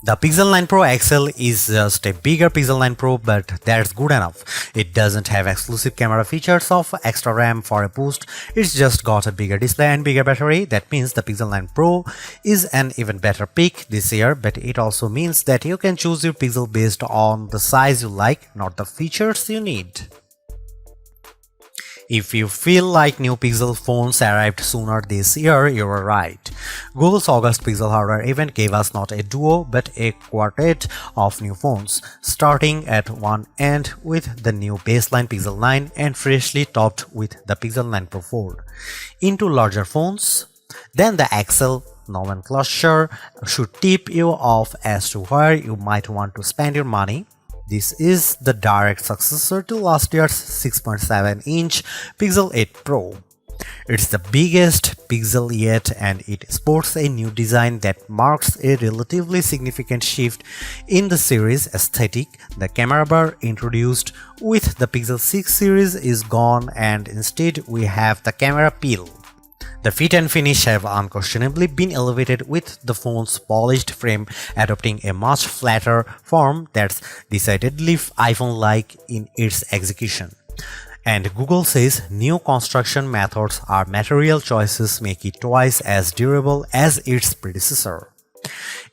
The Pixel 9 Pro XL is just a bigger Pixel 9 Pro, but that's good enough. It doesn't have exclusive camera features of extra RAM for a boost. It's just got a bigger display and bigger battery. That means the Pixel 9 Pro is an even better pick this year, but it also means that you can choose your Pixel based on the size you like, not the features you need. If you feel like new Pixel phones arrived sooner this year, you are right. Google's August Pixel hardware event gave us not a duo but a quartet of new phones, starting at one end with the new baseline Pixel 9 and freshly topped with the Pixel 9 Pro Fold. Into larger phones, then the XL nomenclature should tip you off as to where you might want to spend your money. This is the direct successor to last year's 6.7-inch Pixel 8 Pro. It's the biggest Pixel yet, and it sports a new design that marks a relatively significant shift in the series aesthetic. The camera bar introduced with the Pixel 6 series is gone, and instead we have the camera peel. The fit and finish have unquestionably been elevated, with the phone's polished frame adopting a much flatter form that's decidedly iPhone-like in its execution. And Google says new construction methods or material choices make it twice as durable as its predecessor.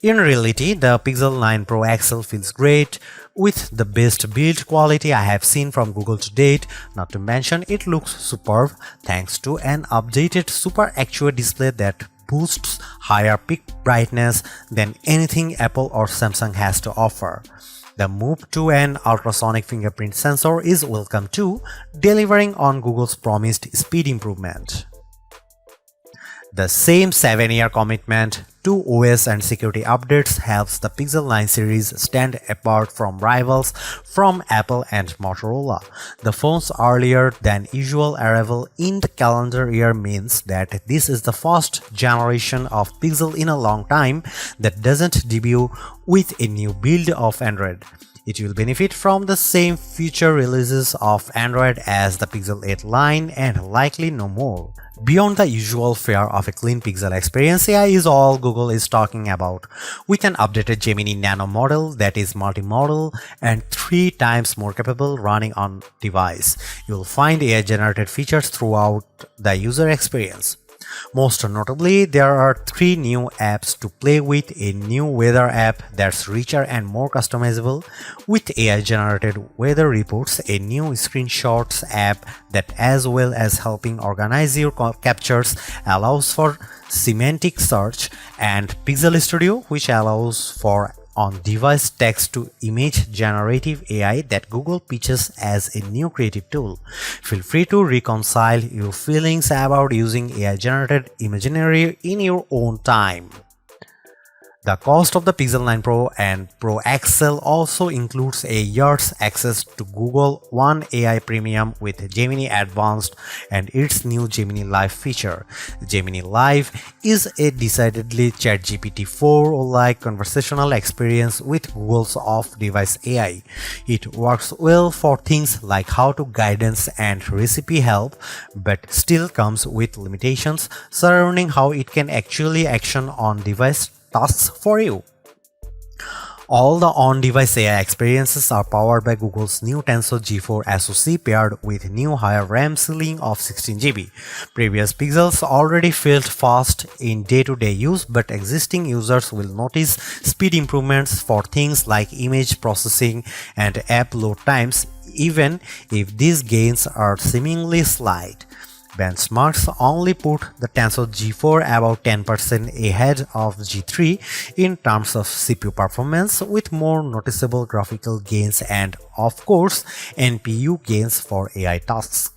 In reality, the Pixel 9 Pro XL feels great, with the best build quality I have seen from Google to date. Not to mention, it looks superb thanks to an updated Super Actuate display that boosts higher peak brightness than anything Apple or Samsung has to offer. The move to an ultrasonic fingerprint sensor is welcome too, delivering on Google's promised speed improvement. The same 7-year commitment to OS and security updates helps the Pixel 9 series stand apart from rivals from Apple and Motorola. The phone's earlier than usual arrival in the calendar year means that this is the first generation of Pixel in a long time that doesn't debut with a new build of Android. It will benefit from the same future releases of Android as the Pixel 8 line and likely no more. Beyond the usual fare of a clean Pixel experience, AI is all Google is talking about, with an updated Gemini Nano model that is multimodal and 3 times more capable running on device. You'll find AI-generated features throughout the user experience. Most notably, there are 3 new apps to play with: a new weather app that's richer and more customizable with AI-generated weather reports, a new screenshots app that, as well as helping organize your captures, allows for semantic search, and Pixel Studio, which allows for on-device text-to-image generative AI that Google pitches as a new creative tool. Feel free to reconcile your feelings about using AI-generated imagery in your own time. The cost of the Pixel 9 Pro and Pro XL also includes a year's access to Google One AI Premium with Gemini Advanced and its new Gemini Live feature. Gemini Live is a decidedly ChatGPT 4-like conversational experience with Google's off-device AI. It works well for things like how-to guidance and recipe help, but still comes with limitations surrounding how it can actually action on-device tasks for you. All the on-device AI experiences are powered by Google's new Tensor G4 SoC paired with new higher RAM ceiling of 16GB. Previous Pixels already felt fast in day-to-day use, but existing users will notice speed improvements for things like image processing and app load times, even if these gains are seemingly slight. Benchmarks only put the Tensor G4 about 10% ahead of G3 in terms of CPU performance, with more noticeable graphical gains and, of course, NPU gains for AI tasks.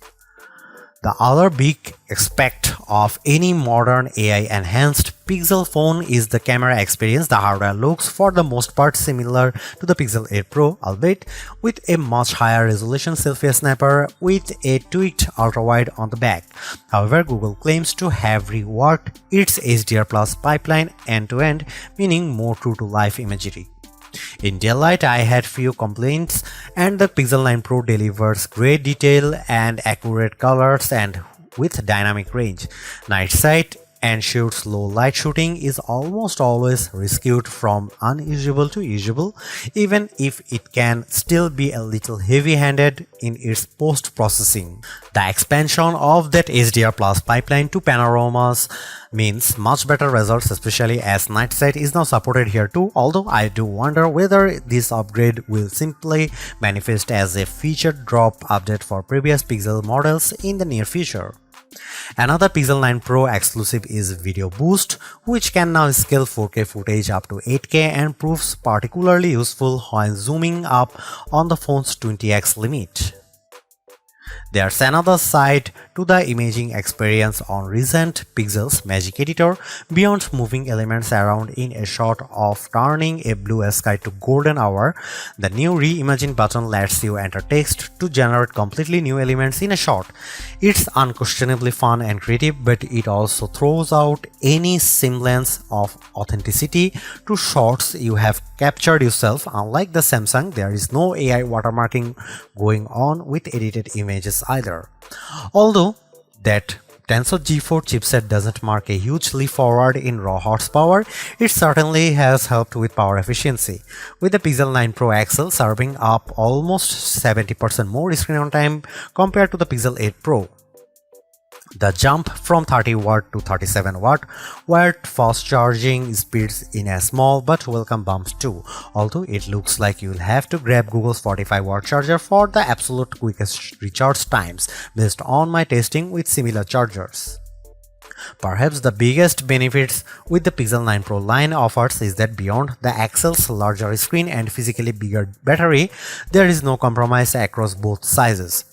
The other big aspect of any modern AI-enhanced Pixel phone is the camera experience. The hardware looks for the most part similar to the Pixel 8 Pro, albeit with a much higher resolution selfie snapper with a tweaked ultrawide on the back. However, Google claims to have reworked its HDR Plus pipeline end-to-end, meaning more true-to-life imagery. In daylight, I had few complaints, and the Pixel 9 Pro delivers great detail and accurate colors and with dynamic range. Night sight ensures low light shooting is almost always rescued from unusable to usable, even if it can still be a little heavy-handed in its post-processing. The expansion of that HDR Plus pipeline to panoramas means much better results, especially as night sight is now supported here too, although I do wonder whether this upgrade will simply manifest as a feature drop update for previous Pixel models in the near future. Another Pixel 9 Pro exclusive is Video Boost, which can now scale 4K footage up to 8K and proves particularly useful when zooming up on the phone's 20x limit. There's another side to the imaging experience on recent Pixel's Magic Editor. Beyond moving elements around in a shot of turning a blue sky to golden hour, the new Reimagine button lets you enter text to generate completely new elements in a shot. It's unquestionably fun and creative, but it also throws out any semblance of authenticity to shots you have captured yourself. Unlike the Samsung, there is no AI watermarking going on with edited images either. Although that Tensor G4 chipset doesn't mark a huge leap forward in raw horsepower, it certainly has helped with power efficiency, with the Pixel 9 Pro XL serving up almost 70% more screen on time compared to the Pixel 8 Pro. The jump from 30W to 37W wired fast charging speeds in a small but welcome bump too, although it looks like you'll have to grab Google's 45W charger for the absolute quickest recharge times based on my testing with similar chargers. Perhaps the biggest benefits with the Pixel 9 Pro line offers is that beyond the XL's larger screen and physically bigger battery, there is no compromise across both sizes.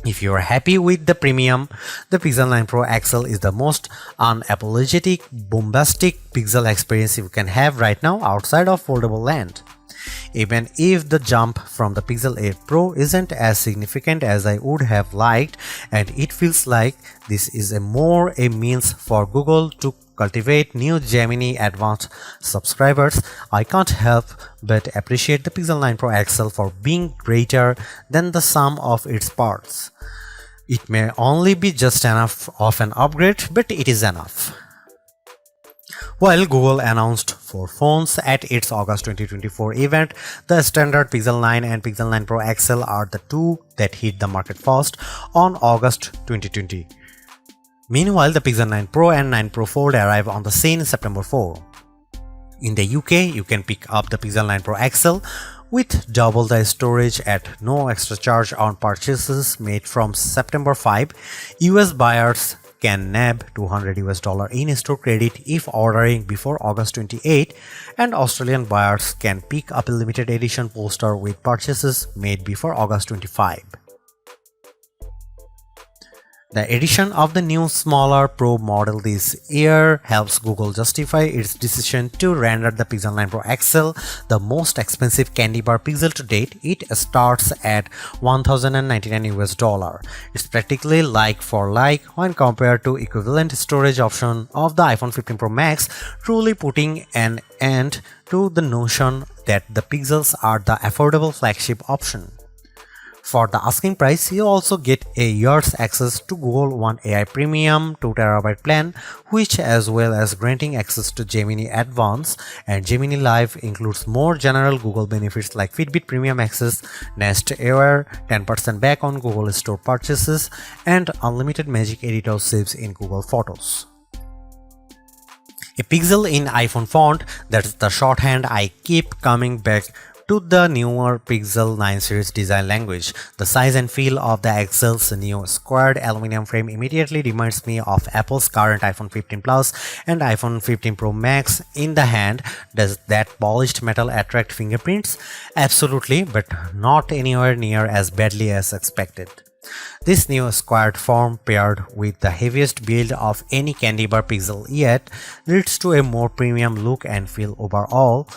If you are happy with the premium, the Pixel 9 Pro XL is the most unapologetic, bombastic Pixel experience you can have right now outside of foldable land. Even if the jump from the Pixel 8 Pro isn't as significant as I would have liked, and it feels like this is more a means for Google to cultivate new Gemini Advanced subscribers, I can't help but appreciate the Pixel 9 Pro XL for being greater than the sum of its parts. It may only be just enough of an upgrade, but it is enough. While Google announced 4 phones at its August 2024 event, the standard Pixel 9 and Pixel 9 Pro XL are the two that hit the market first on August 2020. Meanwhile, the Pixel 9 Pro and 9 Pro Fold arrive on the scene September 4. In the UK, you can pick up the Pixel 9 Pro XL with double the storage at no extra charge on purchases made from September 5. US buyers can nab $200 in-store credit if ordering before August 28, and Australian buyers can pick up a limited edition poster with purchases made before August 25. The addition of the new smaller Pro model this year helps Google justify its decision to render the Pixel 9 Pro XL the most expensive candy bar Pixel to date. It starts at $1,099. It's practically like for like when compared to equivalent storage option of the iPhone 15 Pro Max, truly putting an end to the notion that the Pixels are the affordable flagship option. For the asking price, you also get a year's access to Google One AI Premium 2TB plan, which, as well as granting access to Gemini Advanced and Gemini Live, includes more general Google benefits like Fitbit Premium Access, Nest Air, 10% back on Google Store purchases, and unlimited Magic Editor saves in Google Photos. A pixel in iPhone font, that's the shorthand I keep coming back to the newer Pixel 9 series design language. The size and feel of the XL's new squared aluminum frame immediately reminds me of Apple's current iPhone 15 Plus and iPhone 15 Pro Max in the hand. Does that polished metal attract fingerprints? Absolutely, but not anywhere near as badly as expected. This new squared form, paired with the heaviest build of any candy bar Pixel yet, leads to a more premium look and feel overall.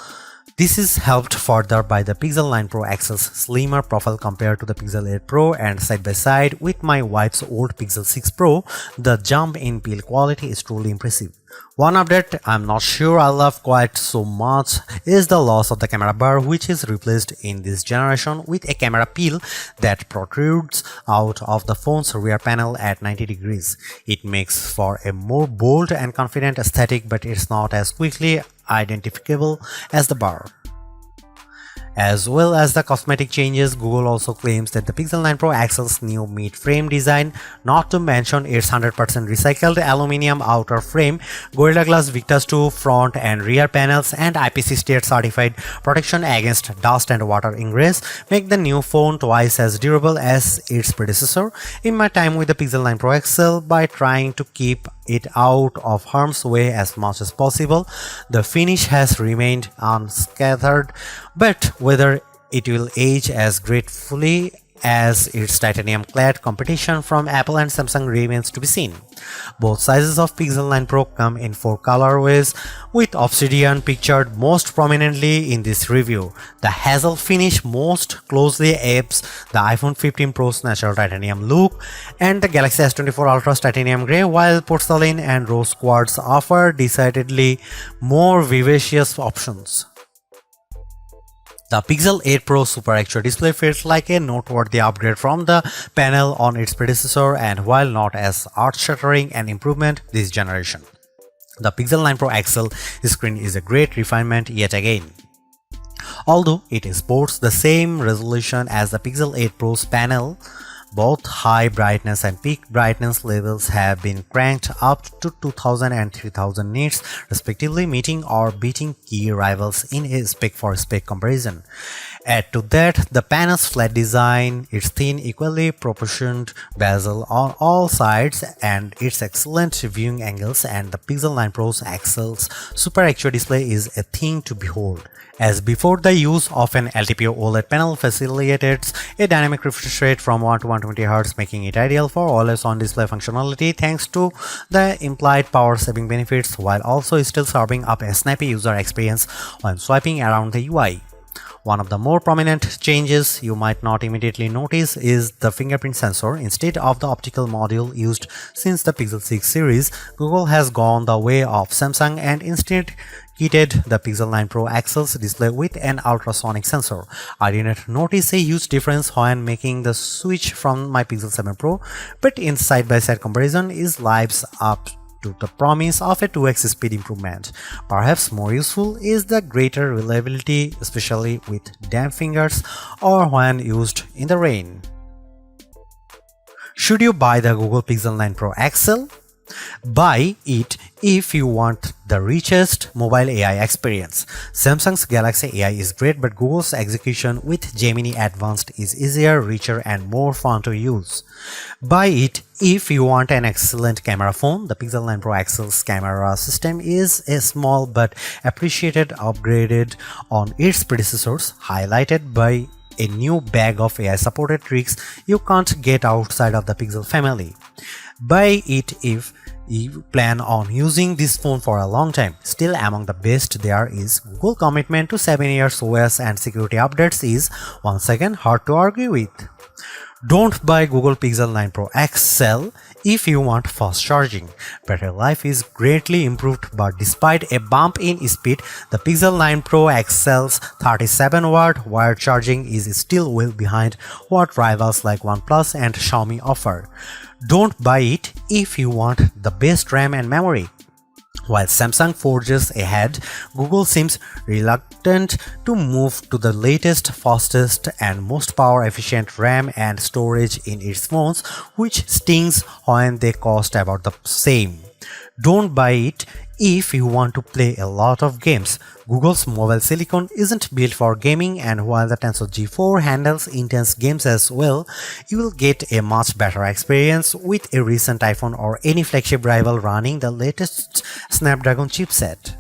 This is helped further by the Pixel 9 Pro XL's slimmer profile compared to the Pixel 8 Pro, and side by side with my wife's old Pixel 6 Pro, the jump in build quality is truly impressive. One update I'm not sure I love quite so much is the loss of the camera bar, which is replaced in this generation with a camera peel that protrudes out of the phone's rear panel at 90 degrees. It makes for a more bold and confident aesthetic, but it's not as quickly identifiable as the bar. As well as the cosmetic changes, Google also claims that the Pixel 9 Pro XL's new mid-frame design, not to mention its 100% recycled aluminum outer frame, Gorilla Glass Victus 2 front and rear panels, and IP68 certified protection against dust and water ingress, make the new phone twice as durable as its predecessor. In my time with the Pixel 9 Pro XL, by trying to keep it out of harm's way as much as possible, the finish has remained unscathed, but whether it will age as gracefully as its titanium-clad competition from Apple and Samsung remains to be seen. Both sizes of Pixel 9 Pro come in 4 colorways, with Obsidian pictured most prominently in this review. The hazel finish most closely apes the iPhone 15 Pro's natural titanium look, and the Galaxy S24 Ultra's titanium grey, while porcelain and rose quartz offer decidedly more vivacious options. The Pixel 8 Pro Super XR display feels like a noteworthy upgrade from the panel on its predecessor, and while not as earth-shattering an improvement this generation, the Pixel 9 Pro XL screen is a great refinement yet again. Although it sports the same resolution as the Pixel 8 Pro's panel, both high brightness and peak brightness levels have been cranked up to 2000 and 3000 nits respectively, meeting or beating key rivals in a spec-for-spec comparison. Add to that the panel's flat design, its thin, equally proportioned bezel on all sides, and its excellent viewing angles, and the Pixel 9 Pro's XL's Super XR display is a thing to behold. As before, the use of an LTPO OLED panel facilitates a dynamic refresh rate from 1 to 120Hz, making it ideal for always-on display functionality thanks to the implied power-saving benefits, while also still serving up a snappy user experience when swiping around the UI. One of the more prominent changes you might not immediately notice is the fingerprint sensor. Instead of the optical module used since the Pixel 6 series, Google has gone the way of Samsung and instead kitted the Pixel 9 Pro XL's display with an ultrasonic sensor. I didn't notice a huge difference when making the switch from my Pixel 7 Pro, but in side-by-side comparison is lives up to the promise of a 2x speed improvement. Perhaps more useful is the greater reliability, especially with damp fingers or when used in the rain. Should you buy the Google Pixel 9 Pro XL? Buy it if you want the richest mobile AI experience. Samsung's Galaxy AI is great, but Google's execution with Gemini Advanced is easier, richer, and more fun to use. Buy it if you want an excellent camera phone. The Pixel 9 Pro XL's camera system is a small but appreciated upgraded on its predecessors, highlighted by a new bag of AI-supported tricks you can't get outside of the Pixel family. Buy it if you plan on using this phone for a long time. Still among the best there is Google commitment to 7 years OS and security updates is once again hard to argue with. Don't buy Google Pixel 9 Pro XL if you want fast charging. Battery life is greatly improved, but despite a bump in speed, the Pixel 9 Pro XL's 37-watt wired charging is still well behind what rivals like OnePlus and Xiaomi offer. Don't buy it if you want the best RAM and memory. While Samsung forges ahead, Google seems reluctant to move to the latest, fastest, and most power-efficient RAM and storage in its phones, which stings when they cost about the same. Don't buy it if you want to play a lot of games. Google's mobile silicon isn't built for gaming, and while the Tensor G4 handles intense games as well, you will get a much better experience with a recent iPhone or any flagship rival running the latest Snapdragon chipset.